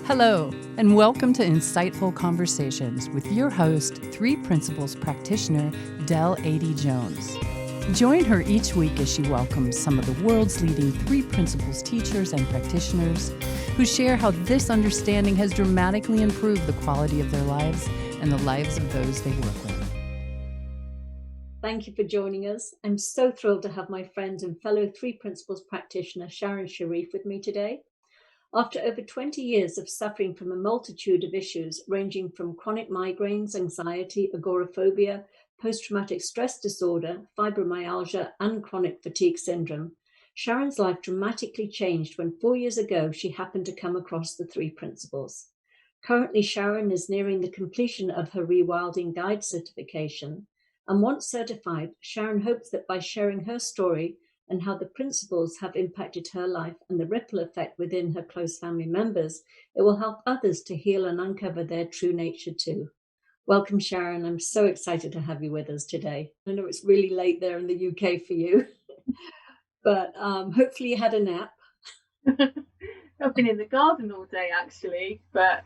Hello, and welcome to Insightful Conversations with your host, 3 Principles practitioner, Adey-Jones. Join her each week as she welcomes some of the world's leading 3 Principles teachers and practitioners who share how this understanding has dramatically improved the quality of their lives and the lives of those they work with. Thank you for joining us. I'm so thrilled to have my friend and fellow 3 Principles practitioner, Sharon Sherriff, with me today. After over 20 years of suffering from a multitude of issues ranging from chronic migraines, anxiety, agoraphobia, post-traumatic stress disorder, fibromyalgia, and chronic fatigue syndrome, Sharon's life dramatically changed when 4 years ago she happened to come across the 3 Principles. Currently, Sharon is nearing the completion of her Rewilding Guide certification, and once certified, Sharon hopes that by sharing her story and how the principles have impacted her life and the ripple effect within her close family members, it will help others to heal and uncover their true nature too. Welcome, Sharon. I'm so excited to have you with us today. I know it's really late there in the UK for you, but hopefully you had a nap. I've been in the garden all day actually, but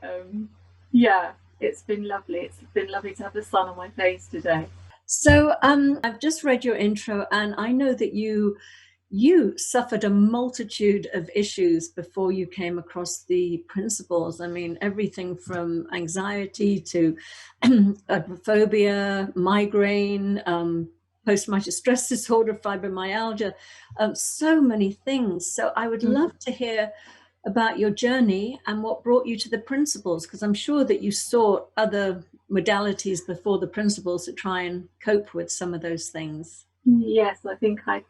yeah, it's been lovely. It's been lovely to have the sun on my face today. So I've just read your intro, and I know that you suffered a multitude of issues before you came across the principles. I mean, everything from anxiety to agoraphobia, migraine, post-traumatic stress disorder, fibromyalgia, so many things. So I would love to hear about your journey and what brought you to the principles, because I'm sure that you sought other modalities before the principles to try and cope with some of those things. Yes, I think I'd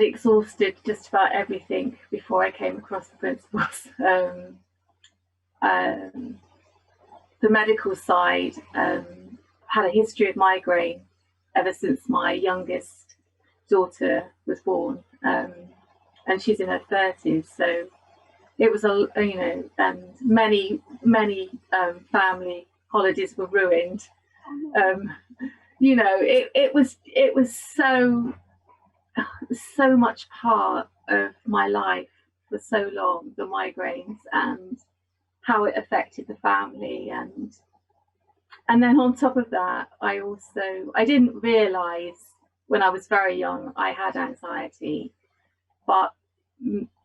exhausted just about everything before I came across the principles. The medical side, had a history of migraine ever since my youngest daughter was born, and she's in her 30s, so it was and many family holidays were ruined. It was so much part of my life for so long, the migraines and how it affected the family, and then on top of that, I didn't realize when I was very young I had anxiety, but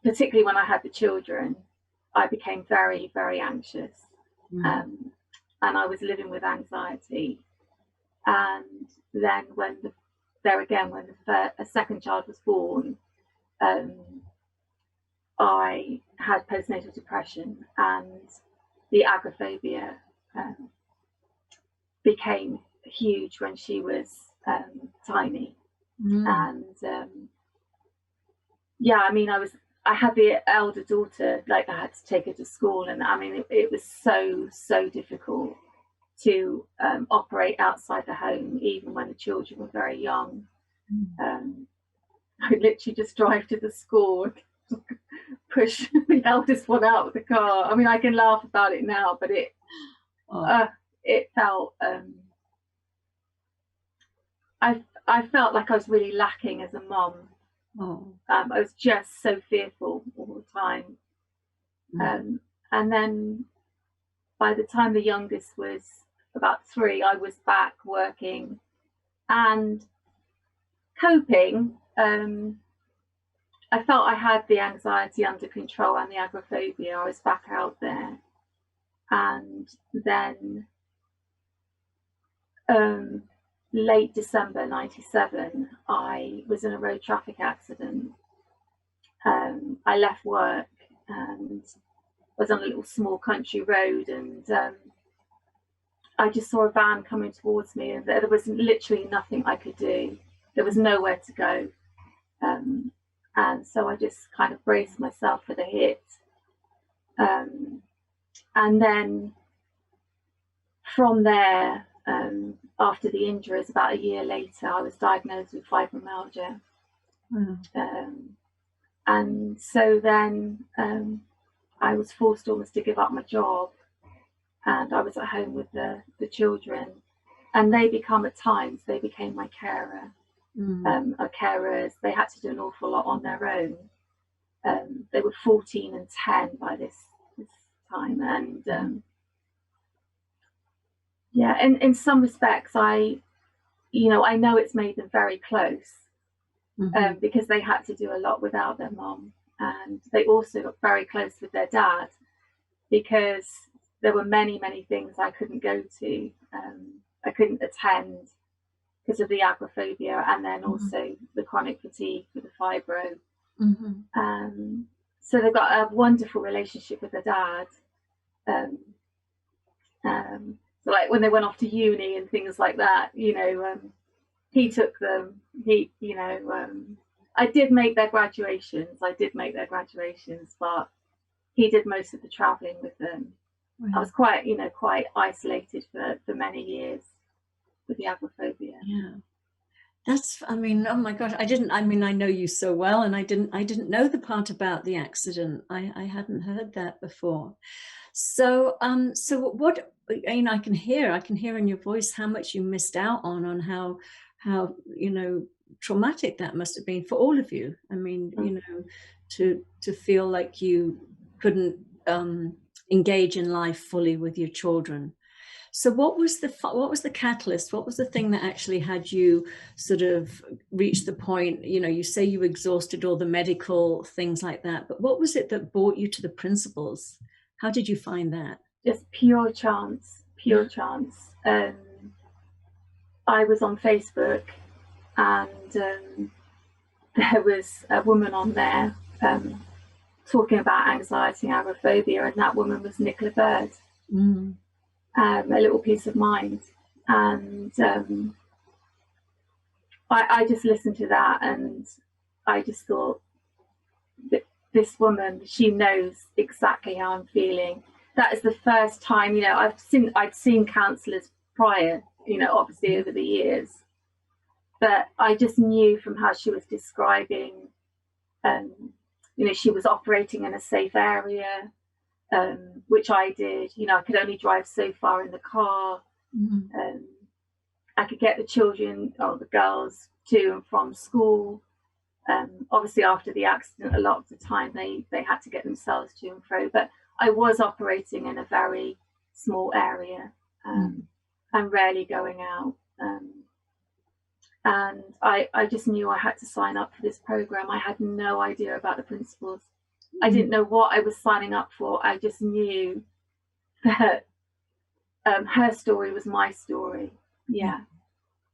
particularly when I had the children, I became very, very anxious, and I was living with anxiety. And then when a second child was born, I had postnatal depression, and the agoraphobia became huge when she was tiny. And I had the elder daughter, like I had to take her to school, and I mean it was so difficult to operate outside the home, even when the children were very young. I literally just drive to the school, push the eldest one out of the car. I mean, I can laugh about it now, but it felt I felt like I was really lacking as a mum. I was just so fearful all the time. And then by the time the youngest was about 3, I was back working and coping. I felt I had the anxiety under control and the agoraphobia. I was back out there. And then late December 97, I was in a road traffic accident. I left work and was on a little small country road, and I just saw a van coming towards me, and there was literally nothing I could do. There was nowhere to go, and so I just kind of braced myself for the hit, and then from there, after the injuries, about a year later, I was diagnosed with fibromyalgia. And so then I was forced almost to give up my job, and I was at home with the children, and they became my carer. Carers, they had to do an awful lot on their own. They were 14 and 10 by this time, and yeah, in some respects, I know it's made them very close, because they had to do a lot without their mom, and they also got very close with their dad because there were many things I couldn't go to. I couldn't attend because of the agoraphobia, and then also the chronic fatigue with the fibro. So they've got a wonderful relationship with their dad. So like when they went off to uni and things like that, he took them. I did make their graduations. But he did most of the traveling with them. Right. I was quite isolated for many years with the agoraphobia. Yeah. Oh my gosh, I know you so well, and I didn't know the part about the accident. I hadn't heard that before. So what, I can hear in your voice how much you missed out on how traumatic that must have been for all of you. To feel like you couldn't engage in life fully with your children. So what was the catalyst? What was the thing that actually had you sort of reach the point, you say you exhausted all the medical things like that, but what was it that brought you to the principles? How did you find that? Just pure chance. I was on Facebook, and there was a woman on there talking about anxiety and agoraphobia, and that woman was Nicola Bird. A Little Piece of Mind, and I just listened to that, and I just thought that this woman, she knows exactly how I'm feeling. That is the first time, I'd seen counsellors prior, obviously over the years, but I just knew from how she was describing, she was operating in a safe area, which I did. I could only drive so far in the car. I could get the children or the girls to and from school. Obviously, after the accident, a lot of the time they had to get themselves to and fro. But I was operating in a very small area, and rarely going out. And I just knew I had to sign up for this program. I had no idea about the principles. I didn't know what I was signing up for. I just knew that her story was my story. Yeah.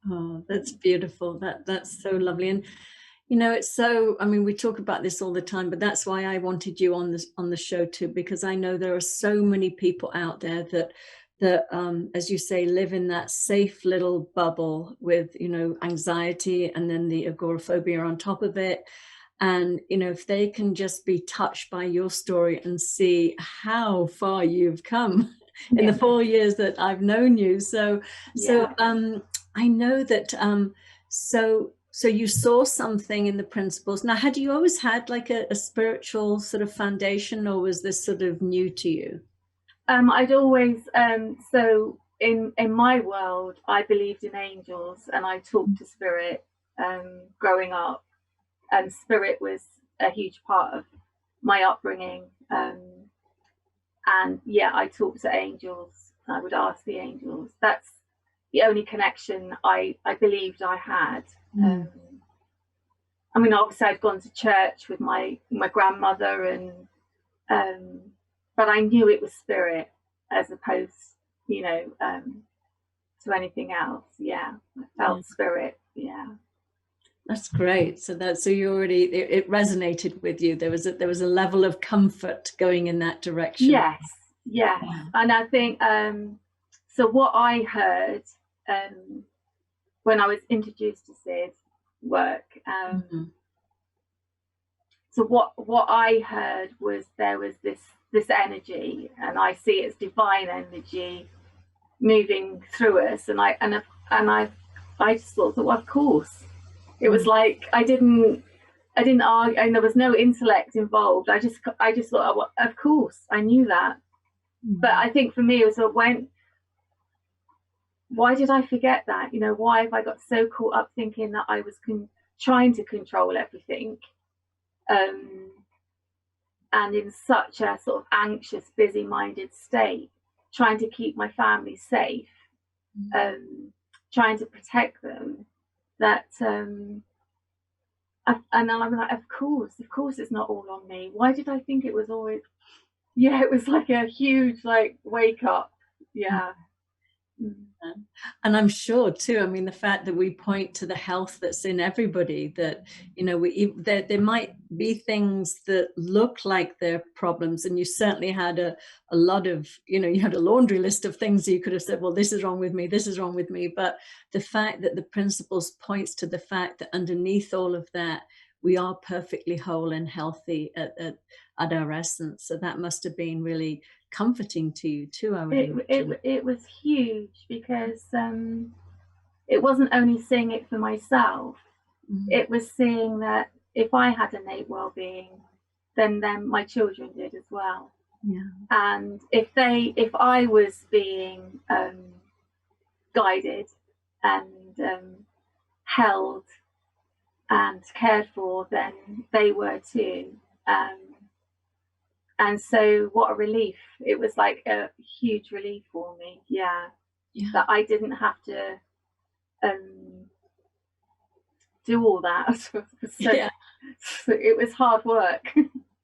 Oh, that's beautiful. That's so lovely. And it's so, we talk about this all the time, but that's why I wanted you on the show too, because I know there are so many people out there that as you say, live in that safe little bubble with anxiety and then the agoraphobia on top of it. And if they can just be touched by your story and see how far you've come in the 4 years that I've known you, so I know that so you saw something in the principles. Now, had you always had like a spiritual sort of foundation, or was this sort of new to you? I'd always so in my world, I believed in angels, and I talked to spirit growing up. And spirit was a huge part of my upbringing. And I talked to angels. I would ask the angels. That's the only connection I believed I had. Obviously I'd gone to church with my grandmother, and but I knew it was spirit as opposed, to anything else. Yeah, I felt spirit. Yeah. That's great. So you already, it resonated with you. There was a level of comfort going in that direction. Yes. Yeah. And I think so what I heard when I was introduced to Sid's work, so what I heard was there was this energy, and I see it's divine energy moving through us, and I just thought, well, of course. It was like I didn't argue, and there was no intellect involved. I just thought, oh, well, of course, I knew that. But I think for me, it was why did I forget that? Why have I got so caught up thinking that I was trying to control everything? and in such a sort of anxious, busy-minded state, trying to keep my family safe, trying to protect them, that and then I'm like, of course it's not all on me. Why did I think it was always? Yeah, it was like a huge like wake up. Yeah. And I'm sure too, I mean, the fact that we point to the health that's in everybody, that, you know, there might be things that look like they're problems, and you certainly had a lot of, you know, you had a laundry list of things you could have said, well, this is wrong with me, this is wrong with me. But the fact that the principles points to the fact that underneath all of that, we are perfectly whole and healthy at our essence. So that must have been really comforting to you too, I would imagine. It was huge, because it wasn't only seeing it for myself, it was seeing that if I had innate well-being, then my children did as well. Yeah. And if I was being guided and held and cared for, then they were too. And so what a relief. It was like a huge relief for me. Yeah. That I didn't have to do all that. So it was hard work.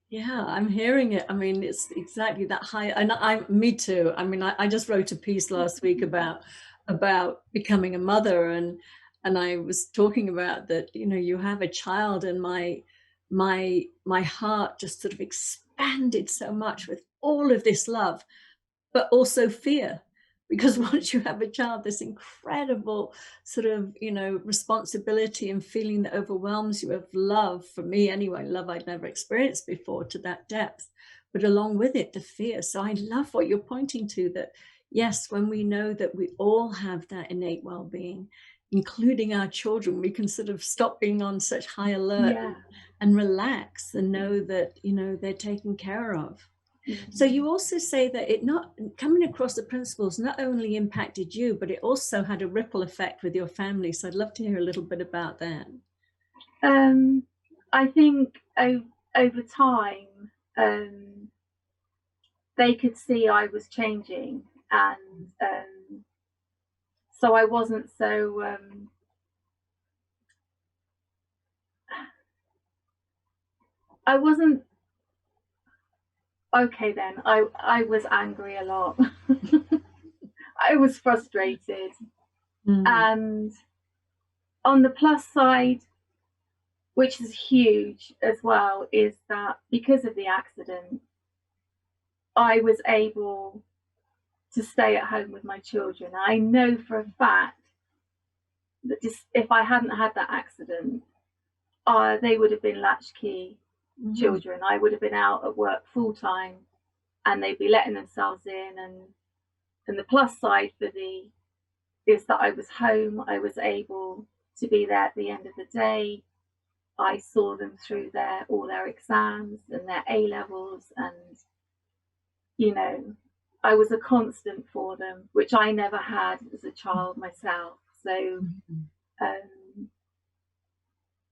Yeah, I'm hearing it. I mean, it's exactly that high. And me too. I mean, I just wrote a piece last week about becoming a mother, and I was talking about that, you know, you have a child, and my heart just sort of expanded so much with all of this love, but also fear. Because once you have a child, this incredible sort of, you know, responsibility and feeling that overwhelms you of love, for me anyway, love I'd never experienced before to that depth, but along with it, the fear. So I love what you're pointing to, that yes, when we know that we all have that innate well-being, including our children, we can sort of stop being on such high alert and relax and know that, you know, they're taken care of. So you also say that it not coming across the principles not only impacted you, but it also had a ripple effect with your family. So I'd love to hear a little bit about that. I think over time, they could see I was changing, and so I wasn't so I wasn't okay then. I was angry a lot. I was frustrated. And on the plus side, which is huge as well, is that because of the accident, I was able to stay at home with my children. I know for a fact that just if I hadn't had that accident, they would have been latchkey children. I would have been out at work full time, and they'd be letting themselves in. And the plus side for is that I was home. I was able to be there at the end of the day. I saw them through all their exams and their A levels, and you know, I was a constant for them, which I never had as a child myself. So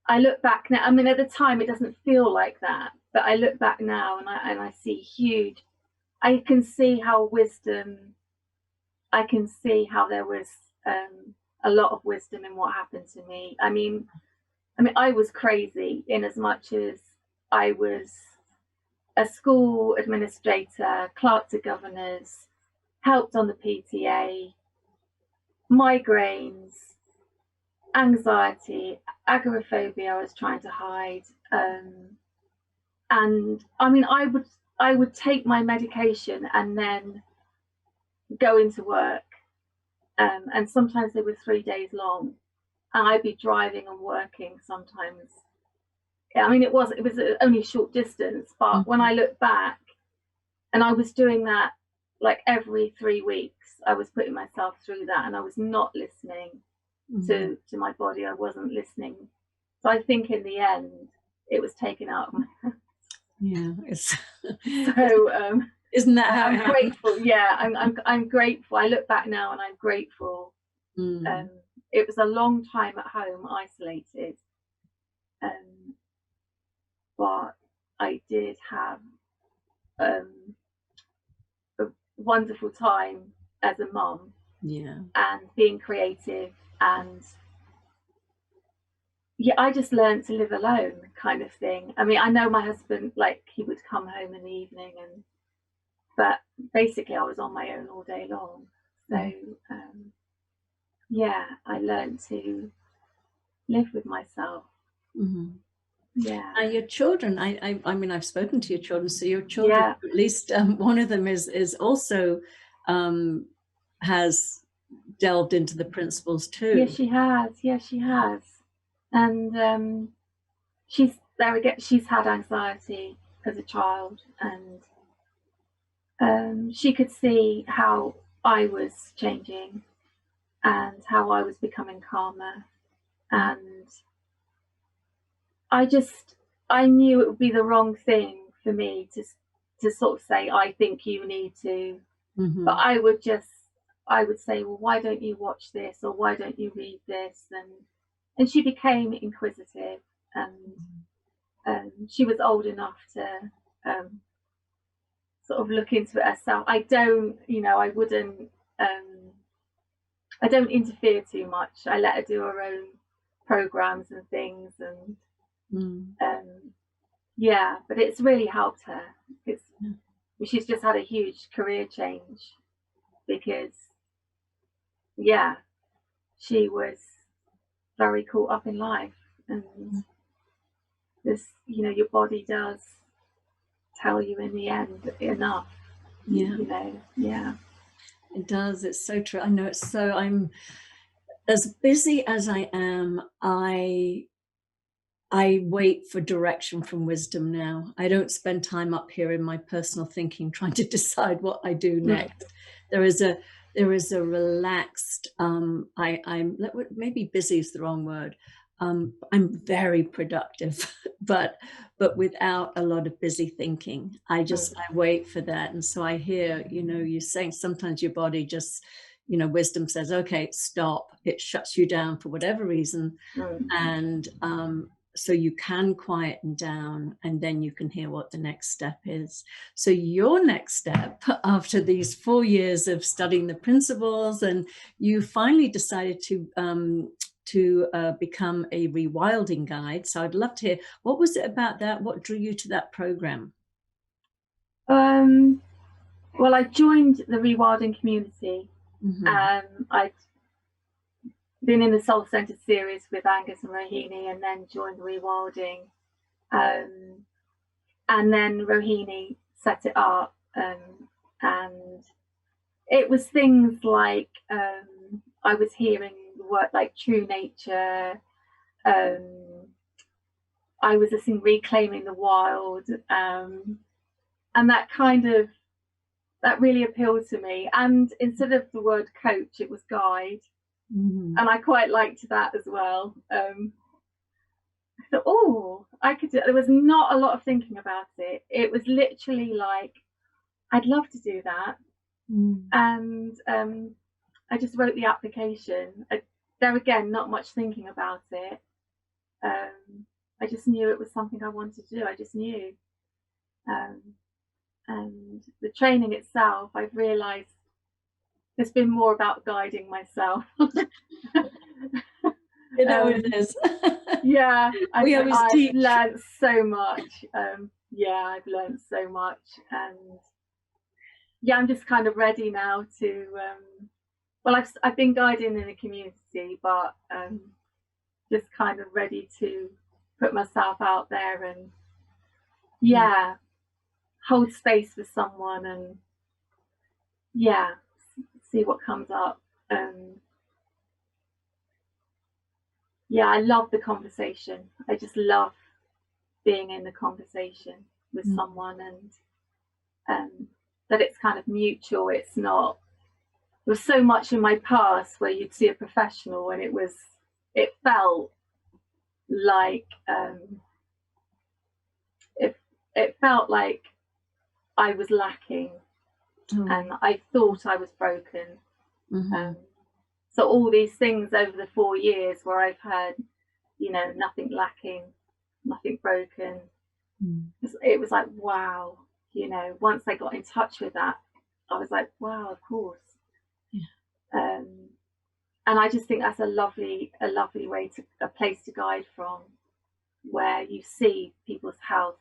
I look back now. I mean, at the time, it doesn't feel like that, but I look back now and I see huge. I can see how wisdom. I can see how there was a lot of wisdom in what happened to me. I mean, I was crazy in as much as I was a school administrator, clerk to governors, helped on the PTA, migraines, anxiety, agoraphobia I was trying to hide. And I mean, I would take my medication and then go into work. And sometimes they were 3 days long, and I'd be driving and working sometimes. I mean, it was only a short distance, but when I look back, and I was doing that like every 3 weeks, I was putting myself through that, and I was not listening to my body. I wasn't listening. So I think in the end, it was taken out of my hands. Yeah. So isn't that how I'm grateful? Yeah, I'm grateful. I look back now and I'm grateful. It was a long time at home, isolated, but I did have a wonderful time as a mum. Yeah. And being creative, and yeah, I just learned to live alone, kind of thing. I mean, I know my husband, like, he would come home in the evening, but basically I was on my own all day long. So yeah, I learned to live with myself. Mm-hmm. Yeah. Now your children, I mean, I've spoken to your children, so your children, Yeah. at least one of them is also has delved into the principles too. Yeah, she has. Yeah, she has. And she's there again. She's had anxiety as a child, and she could see how I was changing and how I was becoming calmer. And I knew it would be the wrong thing for me to sort of say, I think you need to. Mm-hmm. But I would say, well, why don't you watch this, or why don't you read this? And she became inquisitive, and she was old enough to sort of look into it herself. I don't interfere too much. I let her do her own programs and things, and yeah, but it's really helped her. She's just had a huge career change because, yeah, she was very caught up in life, and this, your body does tell you in the end enough. Yeah. Yeah. It does. It's so true. I know it's so. I'm as busy as I am. I wait for direction from wisdom now. I don't spend time up here in my personal thinking trying to decide what I do next. There is a relaxed. I'm maybe busy is the wrong word. I'm very productive, but without a lot of busy thinking. I wait for that. And so I hear, you saying sometimes your body just, wisdom says, okay, stop. It shuts you down for whatever reason. And so you can quieten down, and then you can hear what the next step is. So your next step, after these 4 years of studying the principles, and you finally decided to become a rewilding guide. So I'd love to hear, what was it about that? What drew you to that program? Well, I joined the rewilding community. I'd been in the Soul Centered series with Angus and Rohini, and then joined rewilding. And then Rohini set it up, and it was things like I was hearing work like True Nature. I was listening Reclaiming the Wild, and that really appealed to me. And instead of the word coach, it was guide. And I quite liked that as well. I thought, oh, I could do it. There was not a lot of thinking about it. It was literally like, I'd love to do that. And I just wrote the application. There again, not much thinking about it. I just knew it was something I wanted to do. I just knew. And the training itself, I've realised it's been more about guiding myself. It is. Yeah, I've teach. learned so much. I've learned so much, and yeah, I'm just kind of ready now to. Well, I've been guiding in the community, but just kind of ready to put myself out there and hold space for someone, and see what comes up. I love the conversation. I just love being in the conversation with someone, and that it's kind of mutual. It's not. There was so much in my past where you'd see a professional, and it felt like it felt like I was lacking, and I thought I was broken. So all these things over the 4 years where I've had, nothing lacking, nothing broken. It was like, wow, you know, once I got in touch with that, I was like, wow, of course. Yeah. And I just think that's a lovely way to, a place to guide from, where you see people's health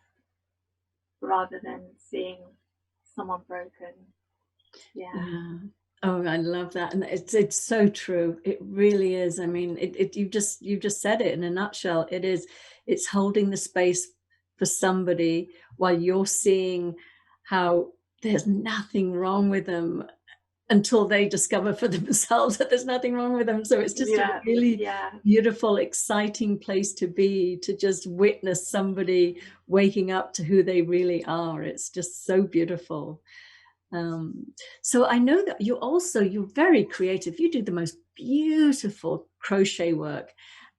rather than seeing someone broken. Yeah. Oh, I love that, and it's so true. It really is. I mean, you just said it in a nutshell. It's holding the space for somebody while you're seeing how there's nothing wrong with them until they discover for themselves that there's nothing wrong with them. So it's just a really beautiful, exciting place to be, to just witness somebody waking up to who they really are. It's just so beautiful. So I know that you're very creative. You do the most beautiful crochet work.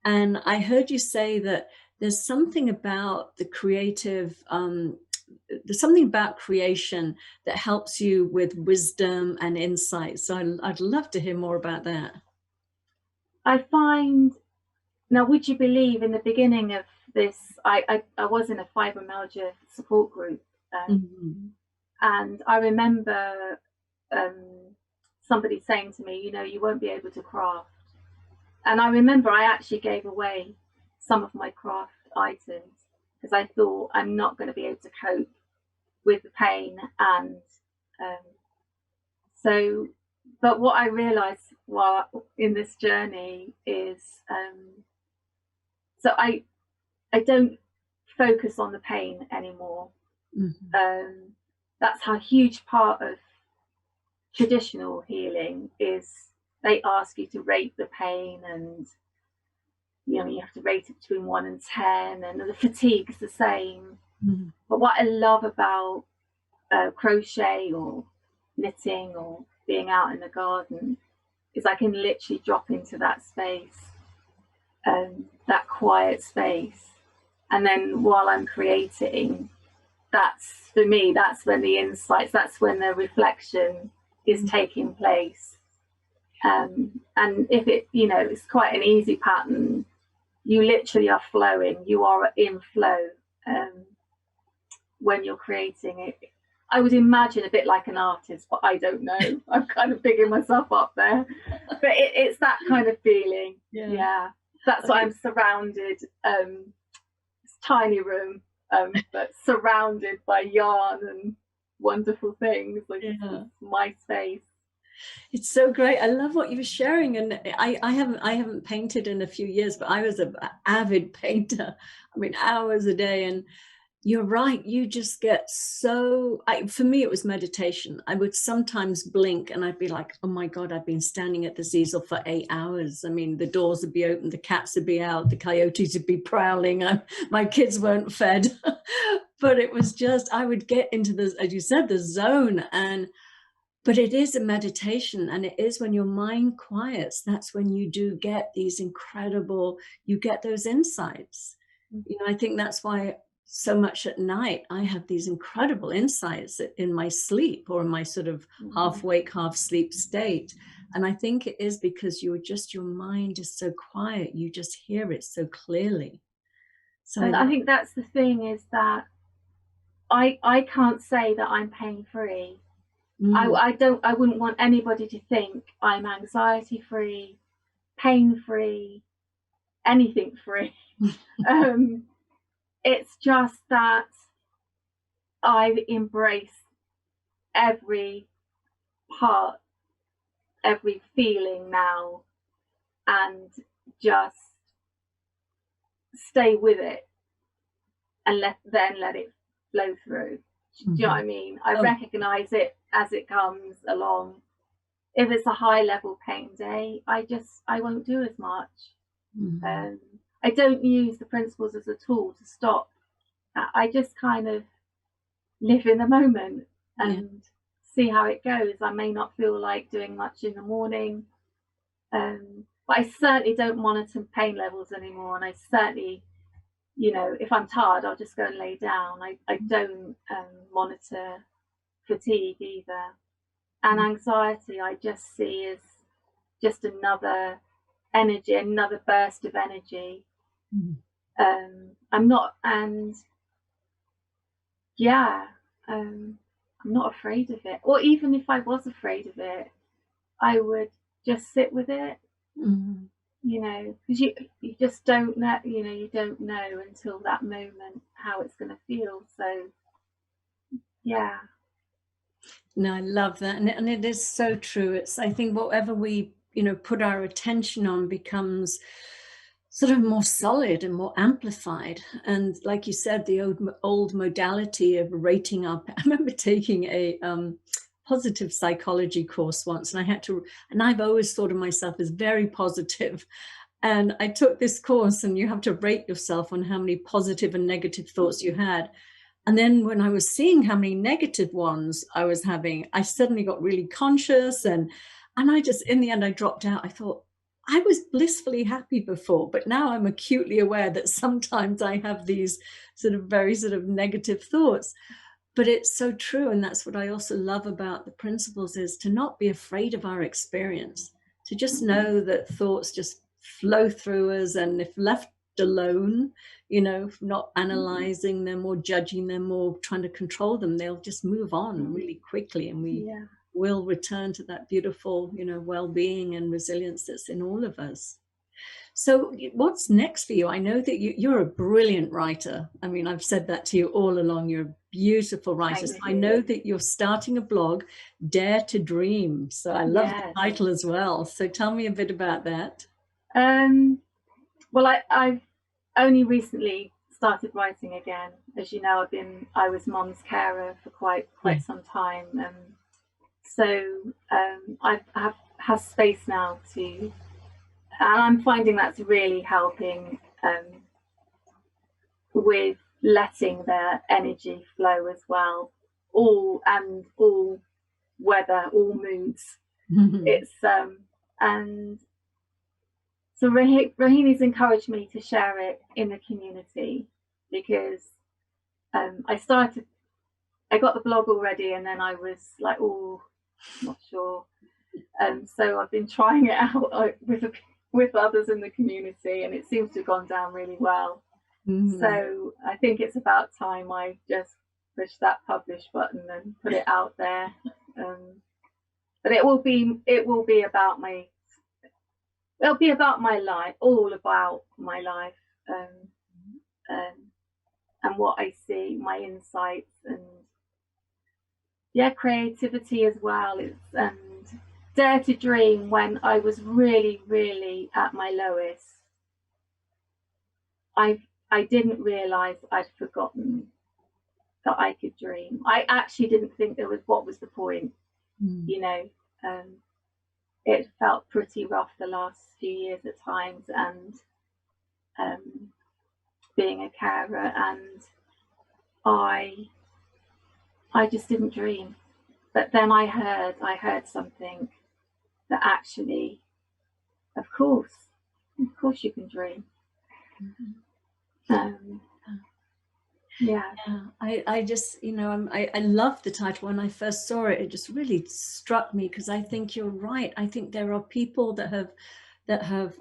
And I heard you say that there's something about the creative, there's something about creation that helps you with wisdom and insight. So I'd love to hear more about that. I find, now, would you believe, in the beginning of this, I was in a fibromyalgia support group. And I remember somebody saying to me, you know, you won't be able to craft. And I remember I actually gave away some of my craft items because I thought I'm not going to be able to cope with the pain. And but what I realized while in this journey is, so I don't focus on the pain anymore. That's how a huge part of traditional healing is. They ask you to rate the pain, and you know, you have to rate it between 1 and 10, and the fatigue is the same. But what I love about crochet or knitting or being out in the garden is I can literally drop into that space, that quiet space, and then while I'm creating, that's, for me, that's when the insights, that's when the reflection is taking place. And if it, you know, it's quite an easy pattern, you literally are flowing, you are in flow when you're creating it. I would imagine a bit like an artist, but I don't know. I'm kind of bigging myself up there. But it's that kind of feeling. Yeah. That's why I'm surrounded, this tiny room, but surrounded by yarn and wonderful things. Like, my space. It's so great. I love what you were sharing, and I haven't painted in a few years, but I was an avid painter. I mean, hours a day. And you're right. You just get so. For me, it was meditation. I would sometimes blink, and I'd be like, "Oh my God, I've been standing at this easel for 8 hours." I mean, the doors would be open, the cats would be out, the coyotes would be prowling. My kids weren't fed, but it was just, I would get into the, as you said, the zone. But it is a meditation, and it is when your mind quiets, that's when you do get these incredible, you get those insights. You know, I think that's why so much at night I have these incredible insights in my sleep, or in my sort of half wake, half sleep state. And I think it is because your mind is so quiet, you just hear it so clearly. So and I think that's the thing, is that I can't say that I'm pain-free. I wouldn't want anybody to think I'm anxiety free, pain free, anything free. It's just that I've embraced every part, every feeling now, and just stay with it and let it flow through. Do you know what I mean? I recognize it as it comes along. If it's a high level pain day, I won't do as much. I don't use the principles as a tool to stop. I just kind of live in the moment and see how it goes. I may not feel like doing much in the morning, but I certainly don't monitor pain levels anymore. And I certainly, you know, if I'm tired, I'll just go and lay down. I don't monitor fatigue either. And anxiety, I just see as just another energy, another burst of energy. I'm not, and I'm not afraid of it. Or even if I was afraid of it, I would just sit with it. Mm-hmm. You know, because you just don't know, you know, you don't know until that moment how it's going to feel. So yeah. No, I love that. And it is so true. It's, I think whatever we, you know, put our attention on becomes sort of more solid and more amplified. And like you said, the old modality of rating up. I remember taking a positive psychology course once, and I had to, and I've always thought of myself as very positive. And I took this course, and you have to rate yourself on how many positive and negative thoughts you had. And then when I was seeing how many negative ones I was having, I suddenly got really conscious, and I just, in the end, I dropped out. I thought, I was blissfully happy before, but now I'm acutely aware that sometimes I have these sort of very sort of negative thoughts. But it's so true. And that's what I also love about the principles, is to not be afraid of our experience, to just know that thoughts just flow through us. And if left alone, you know, not analyzing them or judging them or trying to control them, they'll just move on really quickly. And we will return to that beautiful, you know, well-being and resilience that's in all of us. So what's next for you? I know that you're a brilliant writer. I mean, I've said that to you all along. You're a beautiful writer. So I know that you're starting a blog, Dare to Dream. So I love the title as well. So tell me a bit about that. Well, I've only recently started writing again. As you know, I was mom's carer for quite some time. So I have space now to, and I'm finding that's really helping with letting their energy flow as well, all weather, all moods. It's and so Rahini's encouraged me to share it in the community, because I got the blog already, and then I was like, oh, not sure. So I've been trying it out with others in the community, and it seems to have gone down really well. So I think it's about time I just push that publish button and put it out there. But it will be about my life, all about my life, and what I see, my insights, and creativity as well. And Dare to Dream, when I was really, really at my lowest, I didn't realise I'd forgotten that I could dream. I actually didn't think what was the point, you know. It felt pretty rough the last few years at times, and being a carer, and I just didn't dream. But then I heard something that actually, of course you can dream. I just, you know, I love the title. When I first saw it, it just really struck me, because I think you're right. I think there are people that have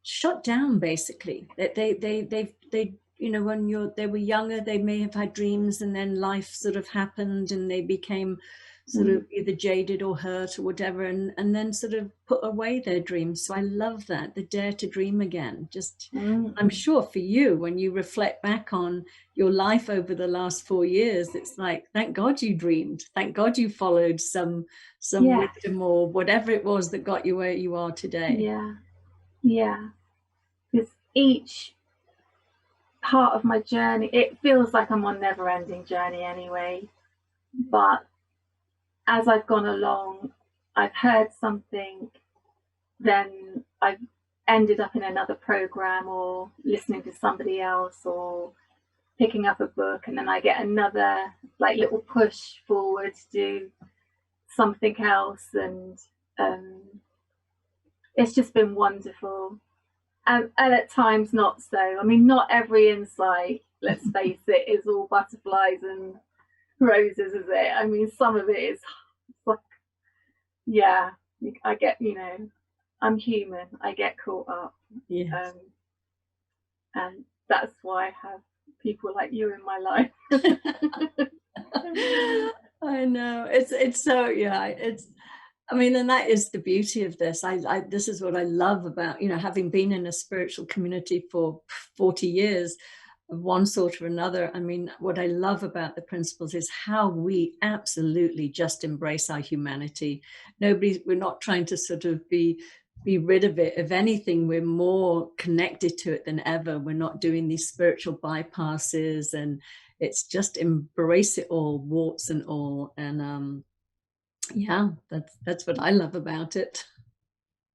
shut down, basically. That they you know, when they were younger, they may have had dreams, and then life sort of happened, and they became sort of either jaded or hurt or whatever, and then sort of put away their dreams. So I love that, the Dare to Dream again. Just I'm sure for you, when you reflect back on your life over the last 4 years, it's like, thank God you dreamed, thank God you followed some wisdom or whatever it was that got you where you are today. Because each part of my journey, it feels like I'm on a never-ending journey anyway, but as I've gone along, I've heard something, then I've ended up in another program, or listening to somebody else, or picking up a book, and then I get another like little push forward to do something else, and it's just been wonderful. And at times not so. I mean, not every insight, let's face it, is all butterflies and roses, is it? I mean, some of it is like, I get, you know, I'm human, I get caught up. Yes. And that's why I have people like you in my life. I know, it's so, yeah, I mean, and that is the beauty of this. This is what I love about, having been in a spiritual community for 40 years of one sort or another. I mean, what I love about the principles is how we absolutely just embrace our humanity. We're not trying to sort of be rid of it. If anything, we're more connected to it than ever. We're not doing these spiritual bypasses, and it's just embrace it all, warts and all. And yeah, that's what I love about it.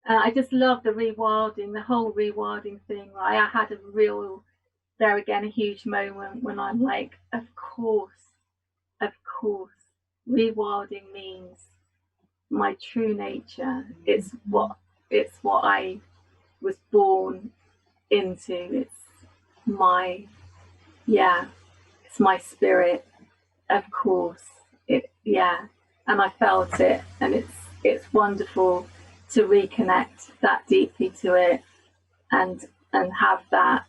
I just love the rewilding, the whole rewilding thing. I had a huge moment when I'm like, of course, rewilding means my true nature. It's what I was born into. It's my spirit, of course. And I felt it, and it's wonderful to reconnect that deeply to it, and have that.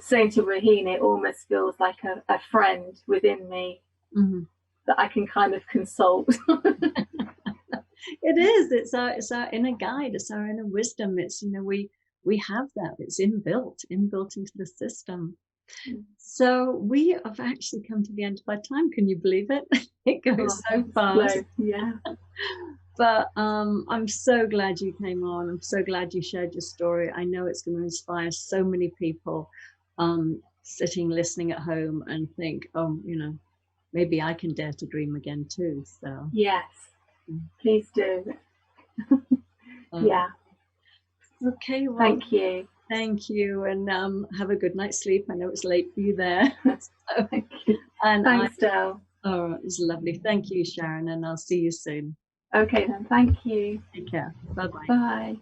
Saying to Raheen, it almost feels like a friend within me that I can kind of consult. It is. It's our inner guide. It's our inner wisdom. It's, we have that. It's inbuilt into the system. So we have actually come to the end of our time. Can you believe it? It goes so fast. Yeah. But I'm so glad you came on. I'm so glad you shared your story. I know it's going to inspire so many people sitting, listening at home and think, maybe I can dare to dream again too. So yes, please do. Yeah. Okay. Well, Thank you, and have a good night's sleep. I know it's late for you there. So, Thank you. And thanks, Del. Oh, it was lovely. Thank you, Sharon, and I'll see you soon. Okay then, thank you. Take care. Bye-bye. Bye.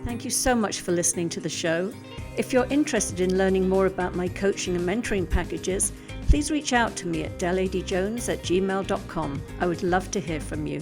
Thank you so much for listening to the show. If you're interested in learning more about my coaching and mentoring packages, please reach out to me at deladeyjones@gmail.com. I would love to hear from you.